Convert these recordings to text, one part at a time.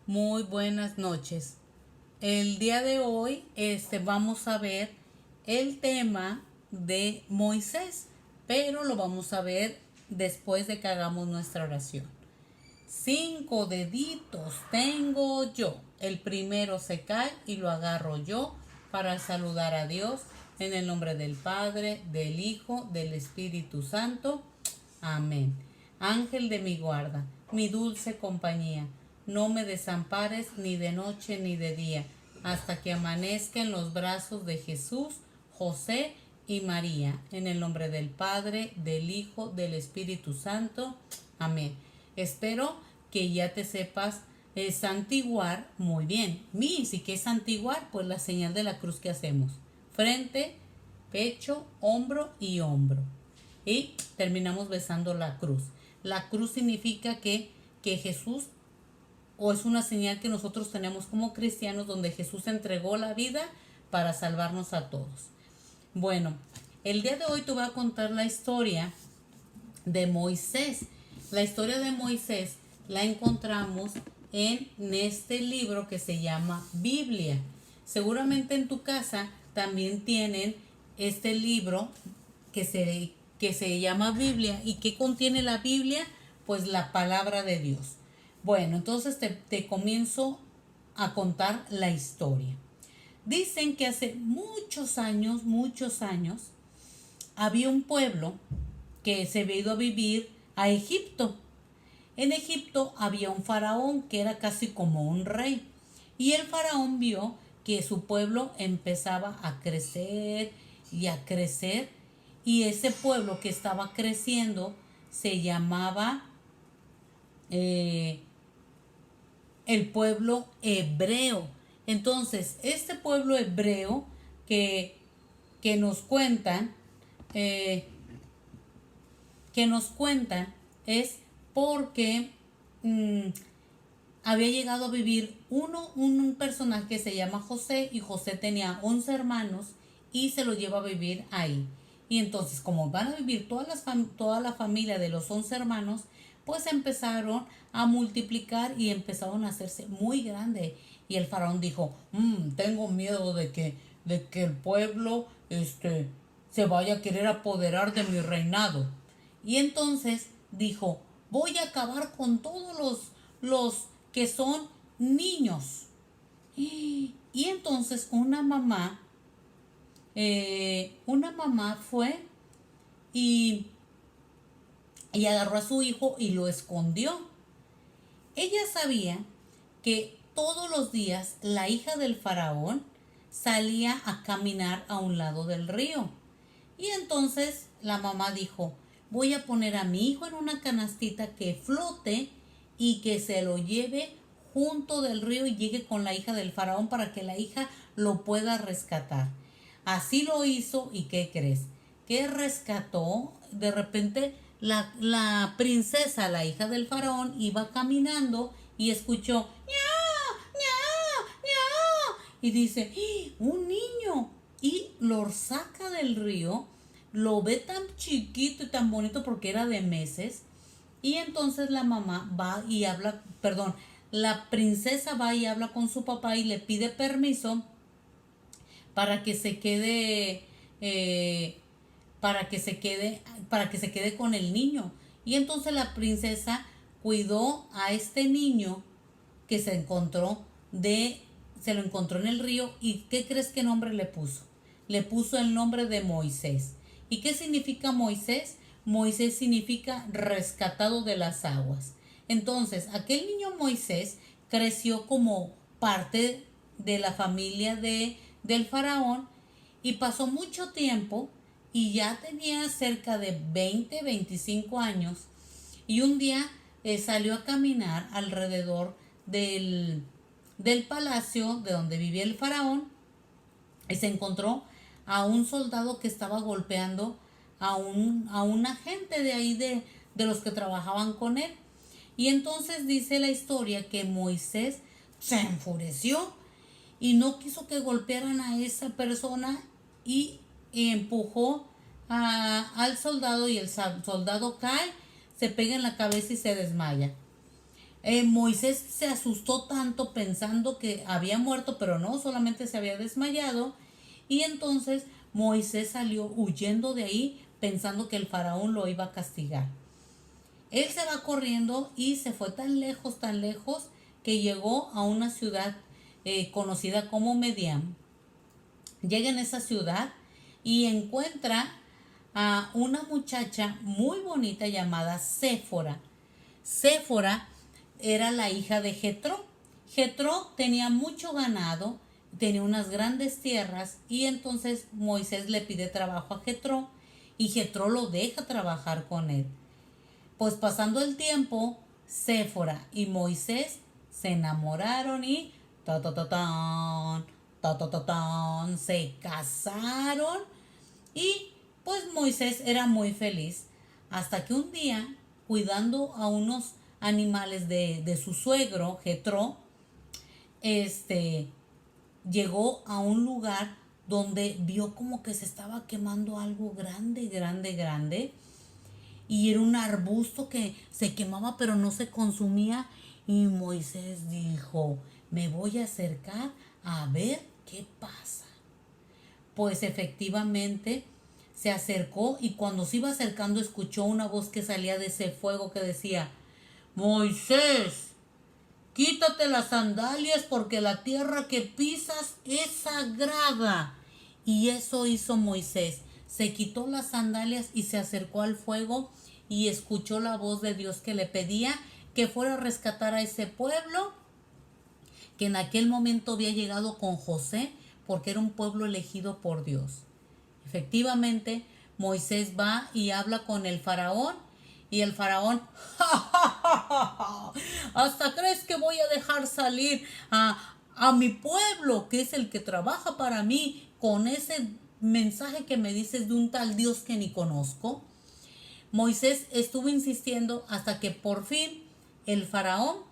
Muy buenas noches. El día de hoy vamos a ver el tema de Moisés, pero lo vamos a ver después de que hagamos nuestra oración. 5 deditos tengo yo. El primero se cae y lo agarro yo para saludar a Dios en el nombre del Padre, del Hijo, del Espíritu Santo. Amén. Ángel de mi guarda, mi dulce compañía, no me desampares ni de noche ni de día, hasta que amanezca en los brazos de Jesús, José y María, en el nombre del Padre, del Hijo, del Espíritu Santo. Amén. Espero que ya te sepas santiguar muy bien. ¿Y qué es santiguar? Pues la señal de la cruz que hacemos. Frente, pecho, hombro y hombro. Y terminamos besando la cruz. La cruz significa que Jesús, o es una señal que nosotros tenemos como cristianos, donde Jesús entregó la vida para salvarnos a todos. Bueno, el día de hoy te voy a contar la historia de Moisés. La historia de Moisés la encontramos en este libro que se llama Biblia. Seguramente en tu casa también tienen este libro que se llama Biblia. ¿Y qué contiene la Biblia? Pues la palabra de Dios. Bueno, entonces te comienzo a contar la historia. Dicen que hace muchos años, había un pueblo que se había ido a vivir a Egipto. En Egipto había un faraón que era casi como un rey. Y el faraón vio que su pueblo empezaba a crecer y a crecer. Y ese pueblo que estaba creciendo se llamaba el pueblo hebreo. Entonces, este pueblo hebreo que, que nos cuentan, eh, que nos cuentan es porque había llegado a vivir un personaje que se llama José, y José tenía 11 hermanos y se lo lleva a vivir ahí. Y entonces, como van a vivir toda la familia de los 11 hermanos, pues empezaron a multiplicar y empezaron a hacerse muy grande. Y el faraón dijo, tengo miedo de que el pueblo se vaya a querer apoderar de mi reinado. Y entonces dijo, voy a acabar con todos los que son niños. Y entonces una mamá fue y, y agarró a su hijo y lo escondió. Ella sabía que todos los días la hija del faraón salía a caminar a un lado del río. Y entonces la mamá dijo, voy a poner a mi hijo en una canastita que flote y que se lo lleve junto del río y llegue con la hija del faraón para que la hija lo pueda rescatar. Así lo hizo. ¿Y qué crees? Que rescató de repente la princesa, la hija del faraón, iba caminando y escuchó ¡Miau! ¡Miau! ¡Miau! Y dice, un niño. Y lo saca del río, lo ve tan chiquito y tan bonito porque era de meses. Y entonces la mamá va y habla, perdón, la princesa va y habla con su papá y le pide permiso para que se quede, eh, para que se quede con el niño. Y entonces la princesa cuidó a este niño que se lo encontró en el río. ¿Y qué crees que nombre le puso? Le puso el nombre de Moisés. ¿Y qué significa Moisés? Moisés significa rescatado de las aguas. Entonces, aquel niño Moisés creció como parte de la familia del faraón, y pasó mucho tiempo y ya tenía cerca de 20, 25 años, y un día salió a caminar alrededor del palacio de donde vivía el faraón, y se encontró a un soldado que estaba golpeando a un agente de ahí de los que trabajaban con él. Y entonces dice la historia que Moisés se enfureció y no quiso que golpearan a esa persona, y empujó al soldado, y el soldado cae, se pega en la cabeza y se desmaya. Moisés se asustó tanto pensando que había muerto, pero no, solamente se había desmayado. Y entonces Moisés salió huyendo de ahí pensando que el faraón lo iba a castigar. Él se va corriendo y se fue tan lejos, que llegó a una ciudad conocida como Mediam. Llega en esa ciudad y encuentra a una muchacha muy bonita llamada Séfora. Séfora era la hija de Jetro. Jetro tenía mucho ganado, tenía unas grandes tierras, y entonces Moisés le pide trabajo a Jetro y Jetro lo deja trabajar con él. Pues pasando el tiempo, Séfora y Moisés se enamoraron y ta ta ta tan, ta ta ta tan, se casaron. Y pues Moisés era muy feliz hasta que un día, cuidando a unos animales de su suegro, Jetro, llegó a un lugar donde vio como que se estaba quemando algo grande, grande, grande. Y era un arbusto que se quemaba pero no se consumía. Y Moisés dijo, me voy a acercar a ver qué pasa. Pues efectivamente se acercó, y cuando se iba acercando escuchó una voz que salía de ese fuego que decía, Moisés, quítate las sandalias porque la tierra que pisas es sagrada. Y eso hizo Moisés. Se quitó las sandalias y se acercó al fuego y escuchó la voz de Dios que le pedía que fuera a rescatar a ese pueblo que en aquel momento había llegado con José, porque era un pueblo elegido por Dios. Efectivamente, Moisés va y habla con el faraón, y el faraón, ¡ja, ja, ja, ja! ¿Hasta crees que voy a dejar salir a mi pueblo, que es el que trabaja para mí, con ese mensaje que me dices de un tal Dios que ni conozco? Moisés estuvo insistiendo hasta que por fin el faraón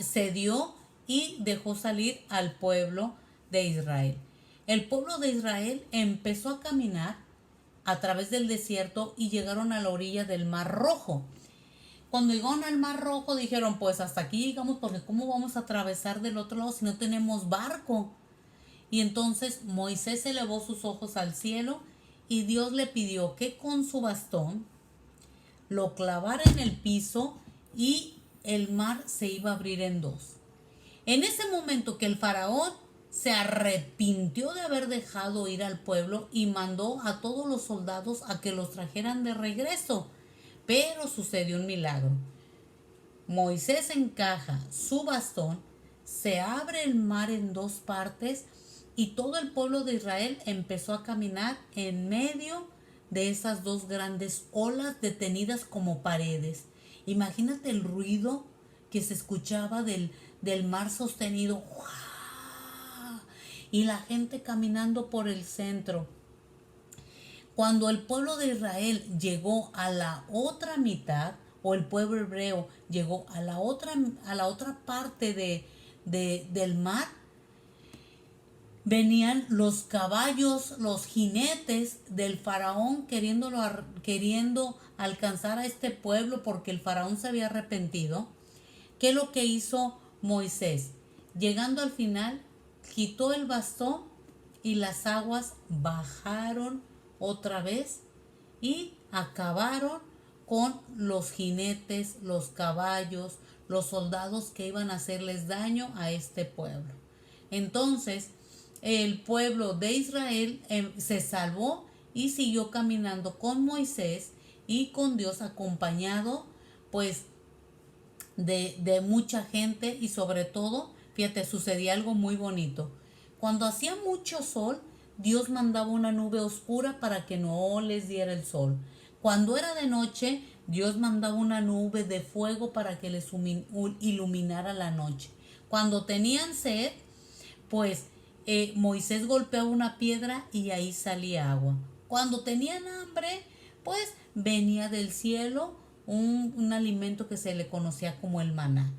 cedió y dejó salir al pueblo de Israel. El pueblo de Israel empezó a caminar a través del desierto y llegaron a la orilla del Mar Rojo. Cuando llegaron al Mar Rojo dijeron, pues hasta aquí llegamos, porque ¿cómo vamos a atravesar del otro lado si no tenemos barco? Y entonces Moisés elevó sus ojos al cielo y Dios le pidió que con su bastón lo clavara en el piso y el mar se iba a abrir en dos. En ese momento que el faraón se arrepintió de haber dejado ir al pueblo y mandó a todos los soldados a que los trajeran de regreso. Pero sucedió un milagro. Moisés encaja su bastón, se abre el mar en dos partes y todo el pueblo de Israel empezó a caminar en medio de esas dos grandes olas detenidas como paredes. Imagínate el ruido que se escuchaba del mar sostenido. Y la gente caminando por el centro. Cuando el pueblo de Israel llegó a la otra mitad, o el pueblo hebreo llegó a la otra parte del mar, venían los caballos, los jinetes del faraón queriendo alcanzar a este pueblo porque el faraón se había arrepentido. ¿Qué es lo que hizo Moisés? Llegando al final, quitó el bastón y las aguas bajaron otra vez y acabaron con los jinetes, los caballos, los soldados que iban a hacerles daño a este pueblo. Entonces, el pueblo de Israel se salvó y siguió caminando con Moisés y con Dios, acompañado pues de mucha gente. Y sobre todo, fíjate, sucedía algo muy bonito. Cuando hacía mucho sol, Dios mandaba una nube oscura para que no les diera el sol. Cuando era de noche, Dios mandaba una nube de fuego para que les iluminara la noche. Cuando tenían sed, pues Moisés golpeaba una piedra y ahí salía agua. Cuando tenían hambre, pues venía del cielo un alimento que se le conocía como el maná.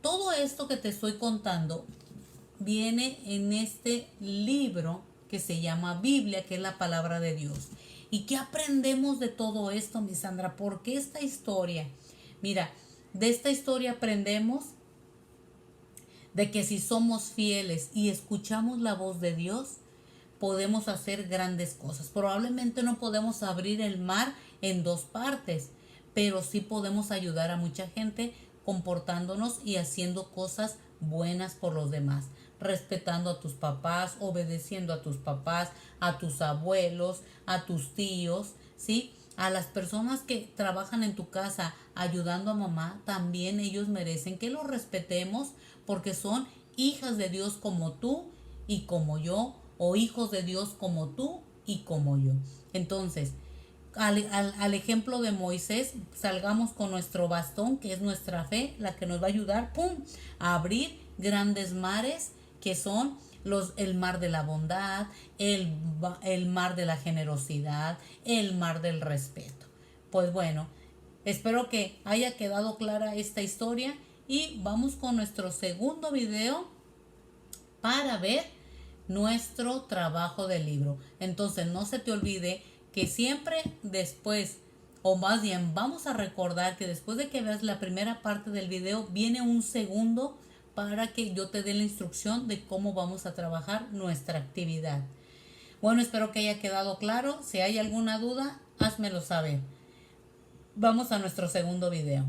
Todo esto que te estoy contando viene en este libro que se llama Biblia, que es la palabra de Dios. ¿Y qué aprendemos de todo esto, mi Sandra? ¿Por qué esta historia? Mira, De esta historia aprendemos de que si somos fieles y escuchamos la voz de Dios, podemos hacer grandes cosas. Probablemente no podemos abrir el mar en dos partes, pero sí podemos ayudar a mucha gente comportándonos y haciendo cosas buenas por los demás, respetando a tus papás, obedeciendo a tus papás, a tus abuelos, a tus tíos, ¿sí? A las personas que trabajan en tu casa ayudando a mamá, también ellos merecen que los respetemos porque son hijas de Dios como tú y como yo, o hijos de Dios como tú y como yo. Entonces, al ejemplo de Moisés, salgamos con nuestro bastón, que es nuestra fe, la que nos va a ayudar, ¡pum!, a abrir grandes mares, que son el mar de la bondad, el mar de la generosidad, el mar del respeto. Pues bueno, espero que haya quedado clara esta historia y vamos con nuestro segundo video para ver nuestro trabajo del libro. Entonces no se te olvide que siempre después, o más bien vamos a recordar que después de que veas la primera parte del video viene un segundo para que yo te dé la instrucción de cómo vamos a trabajar nuestra actividad. Bueno, espero que haya quedado claro. Si hay alguna duda, házmelo saber. Vamos a nuestro segundo video.